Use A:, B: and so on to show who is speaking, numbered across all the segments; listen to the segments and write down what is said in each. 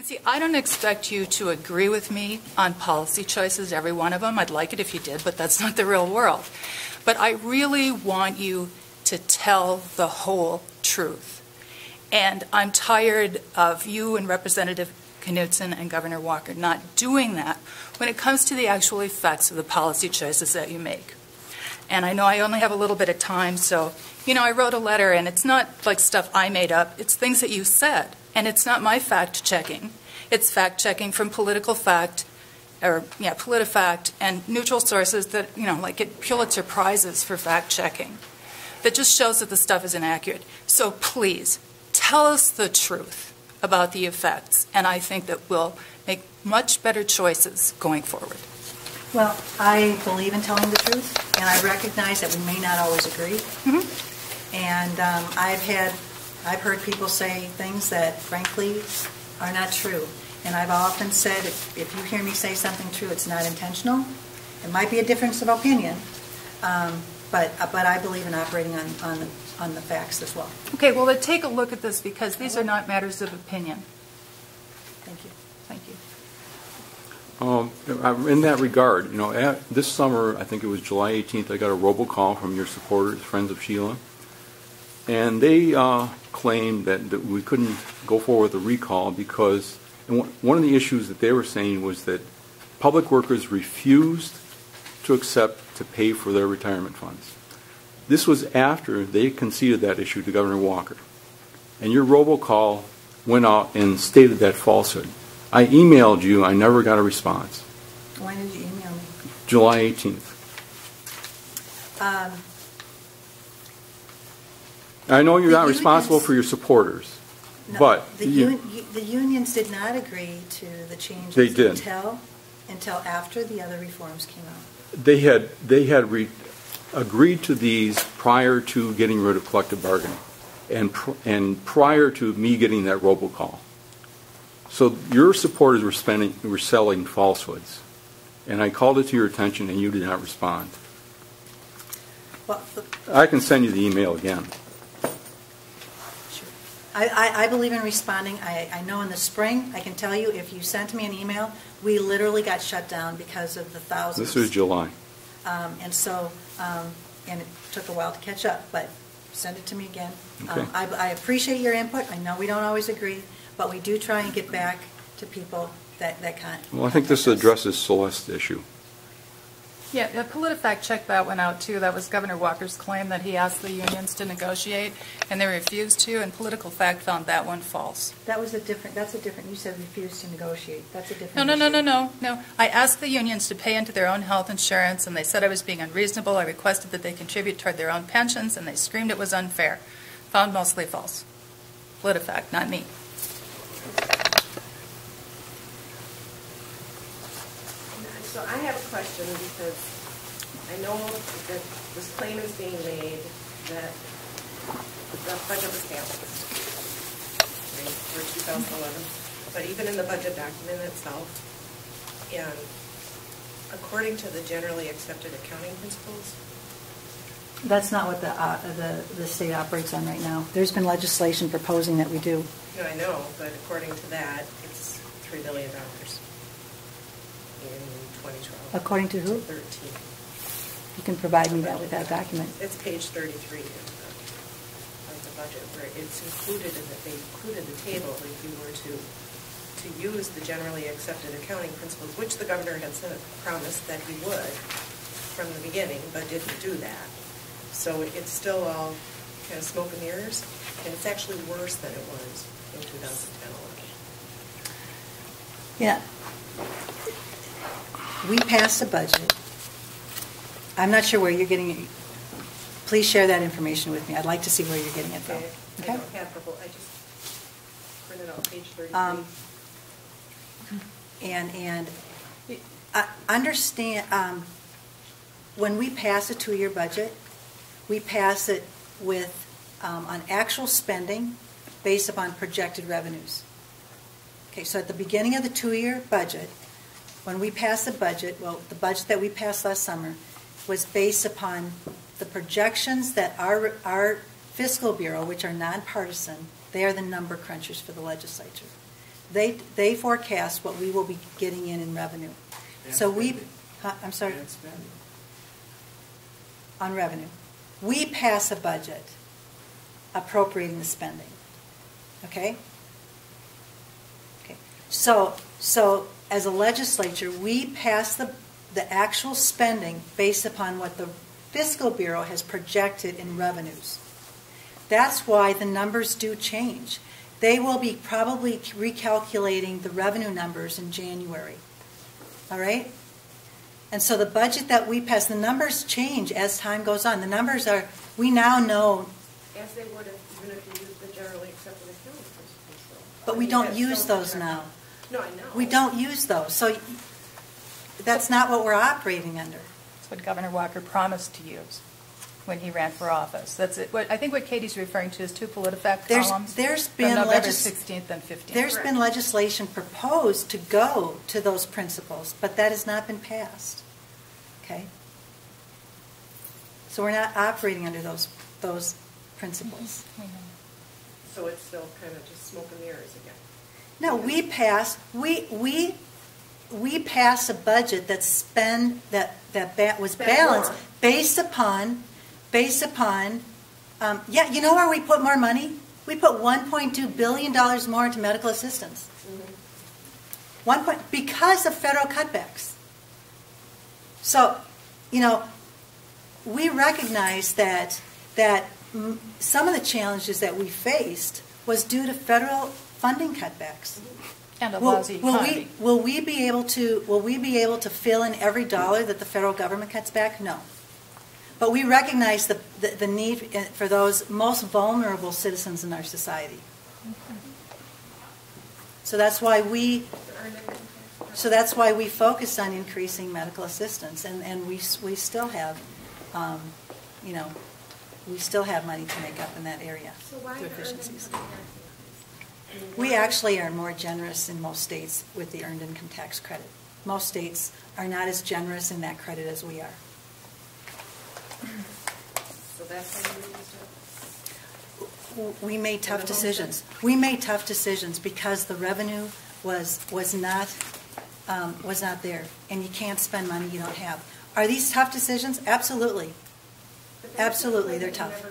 A: And see, I don't expect you to agree with me on policy choices, every one of them. I'd like it if you did, but that's not the real world. But I really want you to tell the whole truth. And I'm tired of you and Representative Knudsen and Governor Walker not doing that when it comes to the actual effects of the policy choices that you make. And I know I only have a little bit of time, so, I wrote a letter, and it's not like stuff I made up. It's things that you said, and it's not my fact-checking. It's fact-checking from PolitiFact and neutral sources that, like get Pulitzer Prizes for fact-checking. That just shows that the stuff is inaccurate. So please, tell us the truth about the effects, and I think that we'll make much better choices going forward.
B: Well, I believe in telling the truth, and I recognize that we may not always agree. Mm-hmm. And I've heard people say things that, frankly, are not true. And I've often said, if you hear me say something true, it's not intentional. It might be a difference of opinion, but I believe in operating on the facts as well. Okay,
A: well, then take a look at this, because these are not matters of opinion.
B: Thank you.
A: Thank you.
C: In that regard, this summer, I think it was July 18th, I got a robocall from your supporters, Friends of Sheila, and they claimed that we couldn't go forward with a recall because one of the issues that they were saying was that public workers refused to accept to pay for their retirement funds. This was after they conceded that issue to Governor Walker, and your robocall went out and stated that falsehood. I emailed you. I never got a response.
B: When did you email me?
C: July 18th. I know you're not responsible for your supporters,
B: no,
C: but
B: the unions did not agree to the changes
C: they did.
B: until after the other reforms came out.
C: They had agreed to these prior to getting rid of collective bargaining, and prior to me getting that robocall. So your supporters were selling falsehoods, and I called it to your attention, and you did not respond.
B: Well,
C: I can send you the email again.
B: Sure. I believe in responding. I know in the spring, I can tell you, if you sent me an email, we literally got shut down because of the thousands.
C: This was July.
B: And it took a while to catch up, but send it to me again.
C: Okay.
B: I appreciate your input. I know we don't always agree, but we do try and get back to people that can't.
C: Well, I think this addresses Celeste's issue.
A: Yeah, the PolitiFact check that went out too. That was Governor Walker's claim that he asked the unions to negotiate, and they refused to. And PolitiFact found that one false.
B: That's a different. You said refused to negotiate. That's a different.
A: No. I asked the unions to pay into their own health insurance, and they said I was being unreasonable. I requested that they contribute toward their own pensions, and they screamed it was unfair. Found mostly false. PolitiFact, not me.
D: So I have a question, because I know that this claim is being made that the budget was canceled, right, for 2011. But even in the budget document itself, and according to the generally accepted accounting principles,
B: that's not what the state operates on right now. There's been legislation proposing that we do.
D: No, I know, but according to that, it's $3 billion in 2012.
B: According to who?
D: 13.
B: You can provide me that with that document.
D: It's page 33 of the budget, where it's included in they included the table if you were to use the generally accepted accounting principles, which the governor had promised that he would from the beginning, but didn't do that. So it's still all kind of smoke and mirrors, and it's actually worse than it was in 2010-11.
B: Yeah. We passed a budget. I'm not sure where you're getting it. Please share that information with me. I'd like to see where you're getting it from.
D: Okay. I don't have purple. I just printed out page 33.
B: And understand, when we pass a 2-year budget, we pass it with on actual spending based upon projected revenues. Okay, so at the beginning of the 2-year budget, when we pass the budget, well, the budget that we passed last summer was based upon the projections that our fiscal bureau, which are nonpartisan, they are the number crunchers for the legislature. they forecast what we will be getting in revenue. So we, I'm sorry, on revenue. We pass a budget appropriating the spending. Okay? Okay. So as a legislature, we pass the actual spending based upon what the Fiscal Bureau has projected in revenues. That's why the numbers do change. They will be probably recalculating the revenue numbers in January. All right? And so the budget that we pass, the numbers change as time goes on. The numbers are, we now know.
D: As they would have, even if you use the generally accepted accounting principles.
B: But we don't use those now.
D: No, I know.
B: We don't use those. So that's not what we're operating under.
A: That's what Governor Walker promised to use when he ran for office. That's it. I think what Katie's referring to is two PolitiFact columns
B: there's
A: from
B: been
A: November 16th and 15th.
B: There's been legislation proposed to go to those principles, but that has not been passed. Okay? So we're not operating under those principles.
D: So it's still kind of just smoke and mirrors again.
B: No, we pass a budget that was balanced
D: more.
B: based upon yeah, you know where we put more money? We put $1.2 billion more into medical assistance. Because of federal cutbacks. So, we recognize that some of the challenges that we faced was due to federal funding cutbacks.
A: And a lousy economy.
B: Will we be able to fill in every dollar that the federal government cuts back? No. But we recognize the need for those most vulnerable citizens in our society. So that's why we focused on increasing medical assistance, and we still have, we still have money to make up in that area through efficiencies. We actually are more generous in most states with the earned income tax credit. Most states are not as generous in that credit as we are.
D: So that's how you used it?
B: We made tough decisions. We made tough decisions because the revenue was not there, and you can't spend money you don't have. Are these tough decisions? Absolutely. Absolutely, they're tough.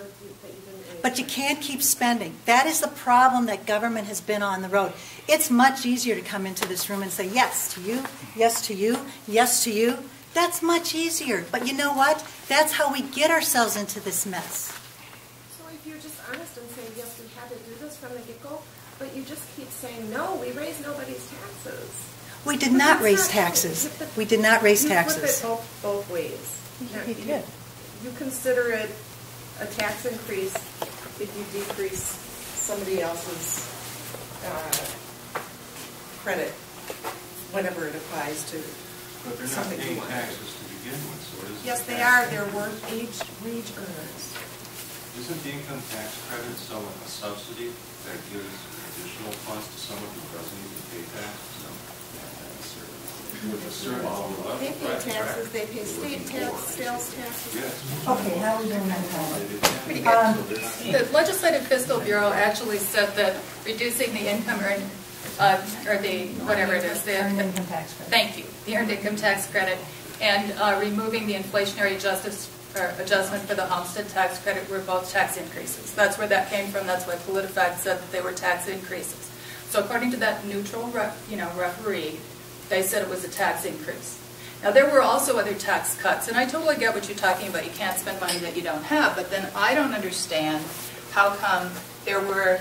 B: But you can't keep spending. That is the problem that government has been on the road. It's much easier to come into this room and say yes to you, yes to you, yes to you. That's much easier. But you know what? That's how we get ourselves into this mess.
E: So if you're just honest and say, yes, we had to do this from the get-go, but you just keep saying, no, we raised nobody's taxes.
B: We did not raise taxes. We did not raise taxes.
D: You flip it both ways.
A: He did.
D: You consider it a tax increase if you decrease somebody else's credit whenever it applies to
F: But they're not
D: something you
F: paying
D: want.
F: taxes to begin with, so is
D: Yes, they are. They're wage earners.
F: Isn't the income tax credit somewhat a subsidy that gives additional funds to someone who doesn't even pay taxes? No, not necessarily. With a certain level.
E: They pay taxes, they pay state tax, sales taxes.
F: Yes.
B: Okay, how are we doing that?
A: Pretty good. The Legislative Fiscal Bureau actually said that reducing the income earned, or the, whatever it is, the
B: Earned income tax credit.
A: Thank you, the earned income tax credit, and removing the inflationary adjustment for the homestead tax credit were both tax increases. That's where that came from. That's why PolitiFact said that they were tax increases. So according to that neutral, referee, they said it was a tax increase. Now, there were also other tax cuts, and I totally get what you're talking about. You can't spend money that you don't have, but then I don't understand how come there were,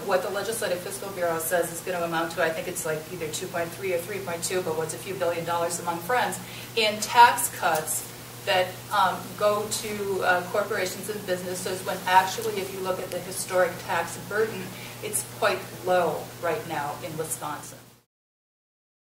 A: what the Legislative Fiscal Bureau says is going to amount to, I think it's like either 2.3 or 3.2, but what's a few $1 billion among friends, in tax cuts that go to corporations and businesses when actually, if you look at the historic tax burden, it's quite low right now in Wisconsin.